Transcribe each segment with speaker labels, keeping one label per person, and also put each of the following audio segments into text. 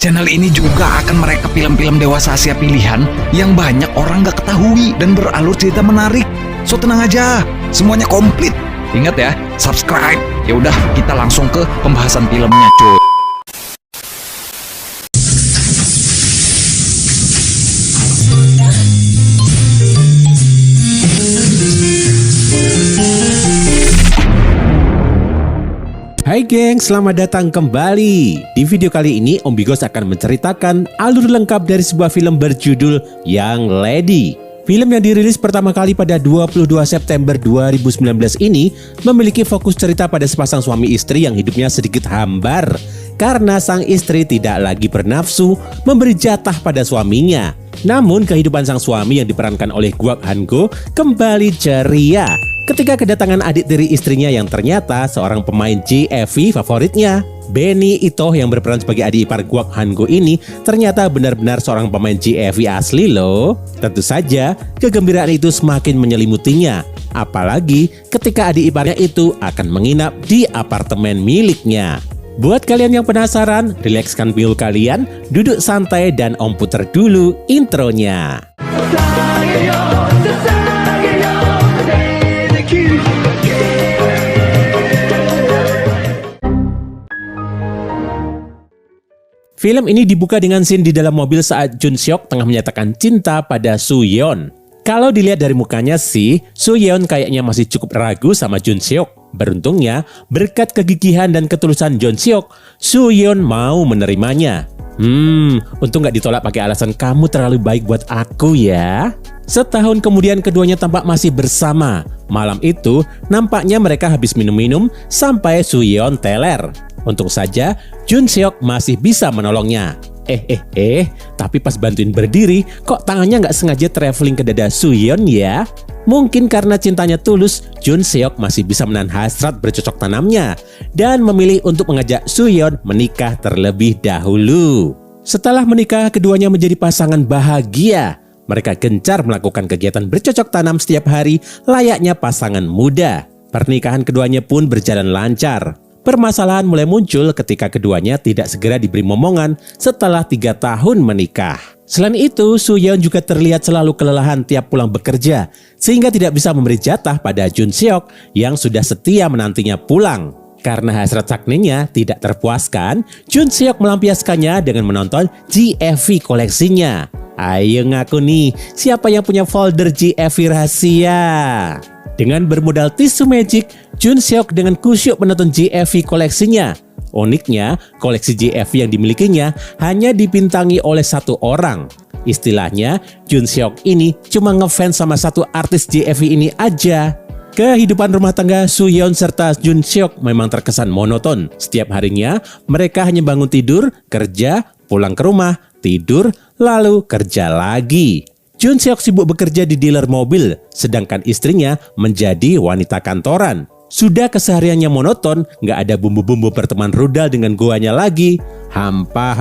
Speaker 1: Channel ini juga akan mereka film-film dewasa Asia pilihan yang banyak orang gak ketahui dan beralur cerita menarik. So tenang aja, semuanya komplit. Ingat ya, subscribe. Ya udah, kita langsung ke pembahasan filmnya, cuy.
Speaker 2: Hai geng, selamat datang kembali. Di video kali ini Om Bigos akan menceritakan alur lengkap dari sebuah film berjudul Young Lady. Film yang dirilis pertama kali pada 22 September 2019 ini memiliki fokus cerita pada sepasang suami istri yang hidupnya sedikit hambar karena sang istri tidak lagi bernafsu memberi jatah pada suaminya. Namun kehidupan sang suami yang diperankan oleh Kwak Han-go kembali ceria ketika kedatangan adik tiri istrinya yang ternyata seorang pemain JFV favoritnya. Benny Ito yang berperan sebagai adik ipar Kwak Han-go ini ternyata benar-benar seorang pemain JFV asli loh. Tentu saja kegembiraan itu semakin menyelimutinya, apalagi ketika adik iparnya itu akan menginap di apartemen miliknya. Buat kalian yang penasaran, rilekskan piul kalian, duduk santai dan Om puter dulu intronya. Film ini dibuka dengan scene di dalam mobil saat Jun Seok tengah menyatakan cinta pada Soo Yeon. Kalau dilihat dari mukanya sih, Soo Yeon kayaknya masih cukup ragu sama Jun Seok. Beruntungnya, berkat kegigihan dan ketulusan Jun Seok, Soo Yeon mau menerimanya. Untung gak ditolak pakai alasan kamu terlalu baik buat aku ya. Setahun kemudian keduanya tampak masih bersama. Malam itu, nampaknya mereka habis minum-minum sampai Soo Yeon teler. Untung saja Jun Seok masih bisa menolongnya. Tapi pas bantuin berdiri, kok tangannya nggak sengaja traveling ke dada Soo Yeon ya? Mungkin karena cintanya tulus, Jun Seok masih bisa menahan hasrat bercocok tanamnya dan memilih untuk mengajak Soo Yeon menikah terlebih dahulu. Setelah menikah, keduanya menjadi pasangan bahagia. Mereka gencar melakukan kegiatan bercocok tanam setiap hari layaknya pasangan muda. Pernikahan keduanya pun berjalan lancar. Permasalahan mulai muncul ketika keduanya tidak segera diberi momongan setelah 3 tahun menikah. Selain itu, Soo Yeon juga terlihat selalu kelelahan tiap pulang bekerja, sehingga tidak bisa memberi jatah pada Jun Seok yang sudah setia menantinya pulang. Karena hasrat sakninya tidak terpuaskan, Jun Seok melampiaskannya dengan menonton JFV koleksinya. Ayo ngaku nih, siapa yang punya folder JFV rahasia? Dengan bermodal tisu magic, Jun Seok dengan kusyuk menonton JFV koleksinya. Uniknya, koleksi JFV yang dimilikinya hanya dibintangi oleh satu orang. Istilahnya, Jun Seok ini cuma ngefans sama satu artis JFV ini aja. Kehidupan rumah tangga Soo Yeon serta Jun Seok memang terkesan monoton. Setiap harinya, mereka hanya bangun tidur, kerja, pulang ke rumah, tidur, lalu kerja lagi. Jun Seok sibuk bekerja di dealer mobil, sedangkan istrinya menjadi wanita kantoran. Sudah kesehariannya monoton, nggak ada bumbu-bumbu pertemuan rudal dengan goanya lagi. Hampa.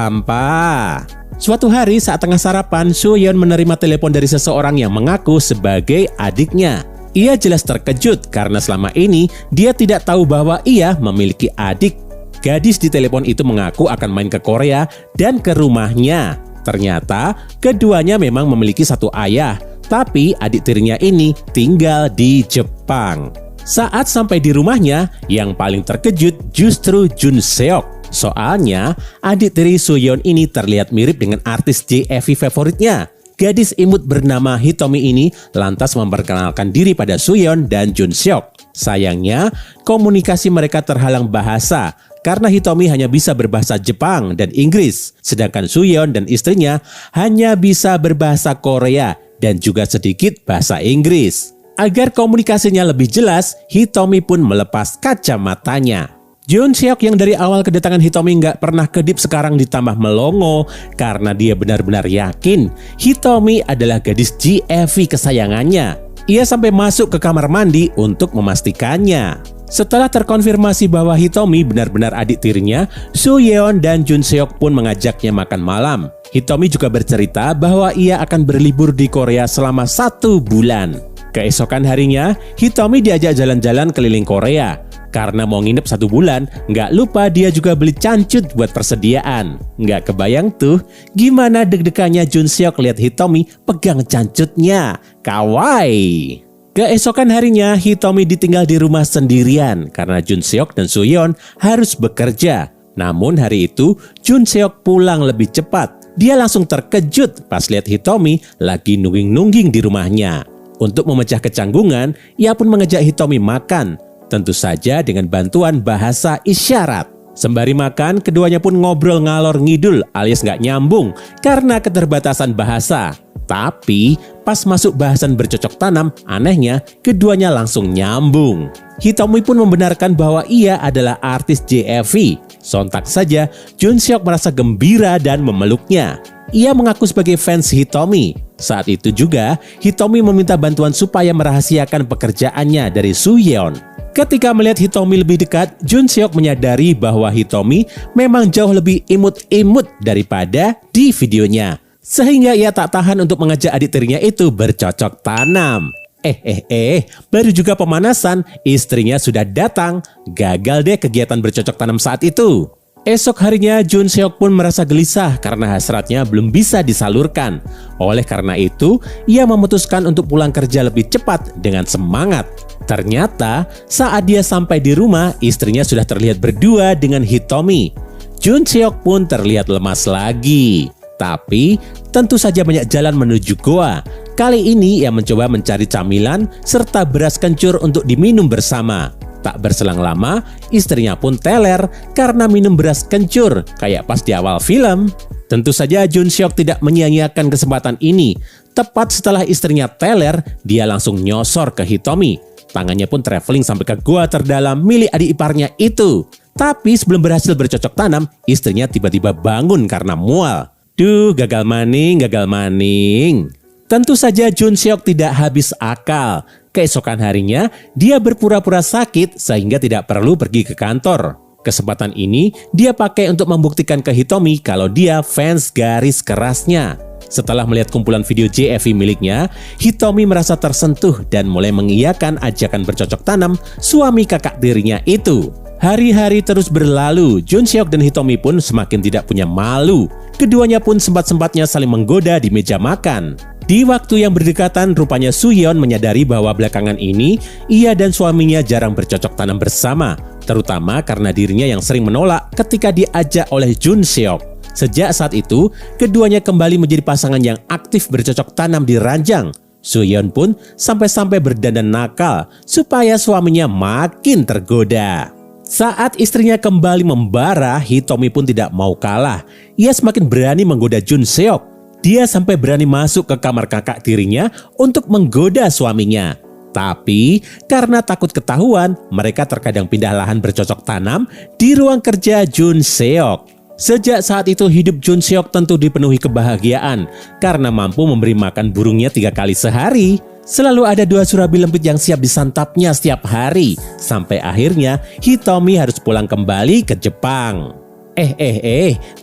Speaker 2: Suatu hari saat tengah sarapan, Soo Yeon menerima telepon dari seseorang yang mengaku sebagai adiknya. Ia jelas terkejut karena selama ini dia tidak tahu bahwa ia memiliki adik. Gadis di telepon itu mengaku akan main ke Korea dan ke rumahnya. Ternyata keduanya memang memiliki satu ayah, tapi adik tirinya ini tinggal di Jepang. Saat sampai di rumahnya, yang paling terkejut justru Jun Seok. Soalnya adik tiri Soo Yeon ini terlihat mirip dengan artis JFV favoritnya. Gadis imut bernama Hitomi ini lantas memperkenalkan diri pada Soo Yeon dan Jun Seok. Sayangnya, komunikasi mereka terhalang bahasa karena Hitomi hanya bisa berbahasa Jepang dan Inggris, sedangkan Soo Yeon dan istrinya hanya bisa berbahasa Korea dan juga sedikit bahasa Inggris. Agar komunikasinya lebih jelas, Hitomi pun melepas kacamatanya. Jun Seok yang dari awal kedatangan Hitomi nggak pernah kedip sekarang ditambah melongo karena dia benar-benar yakin Hitomi adalah gadis JFV kesayangannya. Ia sampai masuk ke kamar mandi untuk memastikannya. Setelah terkonfirmasi bahwa Hitomi benar-benar adik tirinya, Soo Yeon dan Jun Seok pun mengajaknya makan malam. Hitomi juga bercerita bahwa ia akan berlibur di Korea selama 1 bulan. Keesokan harinya, Hitomi diajak jalan-jalan keliling Korea. Karena mau nginep 1 bulan, nggak lupa dia juga beli cancut buat persediaan. Nggak kebayang tuh, gimana deg-degannya Jun Seok lihat Hitomi pegang cancutnya. Kawaii. Keesokan harinya, Hitomi ditinggal di rumah sendirian karena Jun Seok dan Soo-yeon harus bekerja. Namun hari itu, Jun Seok pulang lebih cepat. Dia langsung terkejut pas lihat Hitomi lagi nungging-nungging di rumahnya. Untuk memecah kecanggungan, ia pun mengajak Hitomi makan. Tentu saja dengan bantuan bahasa isyarat. Sembari makan, keduanya pun ngobrol ngalor ngidul alias nggak nyambung karena keterbatasan bahasa. Tapi pas masuk bahasan bercocok tanam, anehnya keduanya langsung nyambung. Hitomi pun membenarkan bahwa ia adalah artis JFV. Sontak saja, Jun Seok merasa gembira dan memeluknya. Ia mengaku sebagai fans Hitomi. Saat itu juga, Hitomi meminta bantuan supaya merahasiakan pekerjaannya dari Soo-yeon. Ketika melihat Hitomi lebih dekat, Jun Seok menyadari bahwa Hitomi memang jauh lebih imut-imut daripada di videonya. Sehingga ia tak tahan untuk mengajak adik tirinya itu bercocok tanam. Baru juga pemanasan, istrinya sudah datang. Gagal deh kegiatan bercocok tanam saat itu. Esok harinya Jun Seok pun merasa gelisah karena hasratnya belum bisa disalurkan. Oleh karena itu, ia memutuskan untuk pulang kerja lebih cepat dengan semangat. Ternyata saat dia sampai di rumah, istrinya sudah terlihat berdua dengan Hitomi. Jun Seok pun terlihat lemas lagi. Tapi tentu saja banyak jalan menuju goa. Kali ini ia mencoba mencari camilan serta beras kencur untuk diminum bersama. Tak berselang lama, istrinya pun teler karena minum beras kencur, kayak pas di awal film. Tentu saja Jun Seok tidak menyia-nyiakan kesempatan ini. Tepat setelah istrinya teler, dia langsung nyosor ke Hitomi. Tangannya pun traveling sampai ke gua terdalam milik adik iparnya itu. Tapi sebelum berhasil bercocok tanam, istrinya tiba-tiba bangun karena mual. Duh, gagal maning. Tentu saja Jun Seok tidak habis akal. Keesokan harinya, dia berpura-pura sakit sehingga tidak perlu pergi ke kantor. Kesempatan ini dia pakai untuk membuktikan ke Hitomi kalau dia fans garis kerasnya. Setelah melihat kumpulan video JFV miliknya, Hitomi merasa tersentuh dan mulai mengiyakan ajakan bercocok tanam suami kakak tirinya itu. Hari-hari terus berlalu, Jun Seok dan Hitomi pun semakin tidak punya malu. Keduanya pun sempat-sempatnya saling menggoda di meja makan. Di waktu yang berdekatan, rupanya Soo-yeon menyadari bahwa belakangan ini ia dan suaminya jarang bercocok tanam bersama, terutama karena dirinya yang sering menolak ketika diajak oleh Jun Seok. Sejak saat itu, keduanya kembali menjadi pasangan yang aktif bercocok tanam di ranjang. Soo-yeon pun sampai-sampai berdandan nakal supaya suaminya makin tergoda. Saat istrinya kembali membara, Hitomi pun tidak mau kalah. Ia semakin berani menggoda Jun Seok. Dia sampai berani masuk ke kamar kakak tirinya untuk menggoda suaminya. Tapi karena takut ketahuan, mereka terkadang pindah lahan bercocok tanam di ruang kerja Jun Seok. Sejak saat itu hidup Jun Seok tentu dipenuhi kebahagiaan karena mampu memberi makan burungnya 3 kali sehari. Selalu ada 2 surabi lempit yang siap disantapnya setiap hari. Sampai akhirnya Hitomi harus pulang kembali ke Jepang.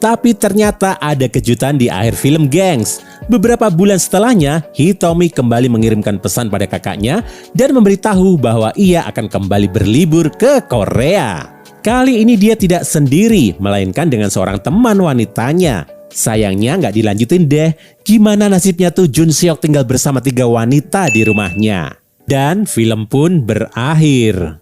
Speaker 2: Tapi ternyata ada kejutan di akhir film, gengs. Beberapa bulan setelahnya, Hitomi kembali mengirimkan pesan pada kakaknya dan memberitahu bahwa ia akan kembali berlibur ke Korea. Kali ini dia tidak sendiri, melainkan dengan seorang teman wanitanya. Sayangnya nggak dilanjutin deh, gimana nasibnya tuh Jun Seok tinggal bersama 3 wanita di rumahnya. Dan film pun berakhir.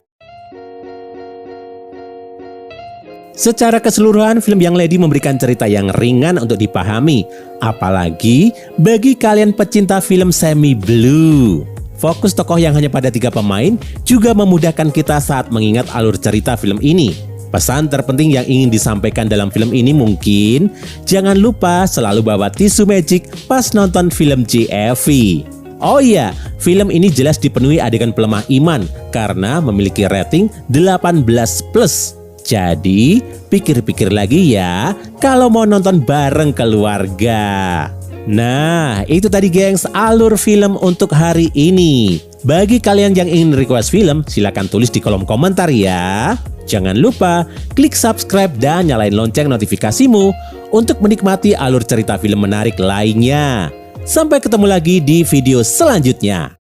Speaker 2: Secara keseluruhan, film Young Lady memberikan cerita yang ringan untuk dipahami. Apalagi bagi kalian pecinta film semi-blue. Fokus tokoh yang hanya pada 3 pemain juga memudahkan kita saat mengingat alur cerita film ini. Pesan terpenting yang ingin disampaikan dalam film ini mungkin, jangan lupa selalu bawa tisu magic pas nonton film JFV. Oh iya, film ini jelas dipenuhi adegan pelemah iman karena memiliki rating 18+. Jadi, pikir-pikir lagi ya kalau mau nonton bareng keluarga. Nah, itu tadi gengs alur film untuk hari ini. Bagi kalian yang ingin request film, silakan tulis di kolom komentar ya. Jangan lupa klik subscribe dan nyalain lonceng notifikasimu untuk menikmati alur cerita film menarik lainnya. Sampai ketemu lagi di video selanjutnya.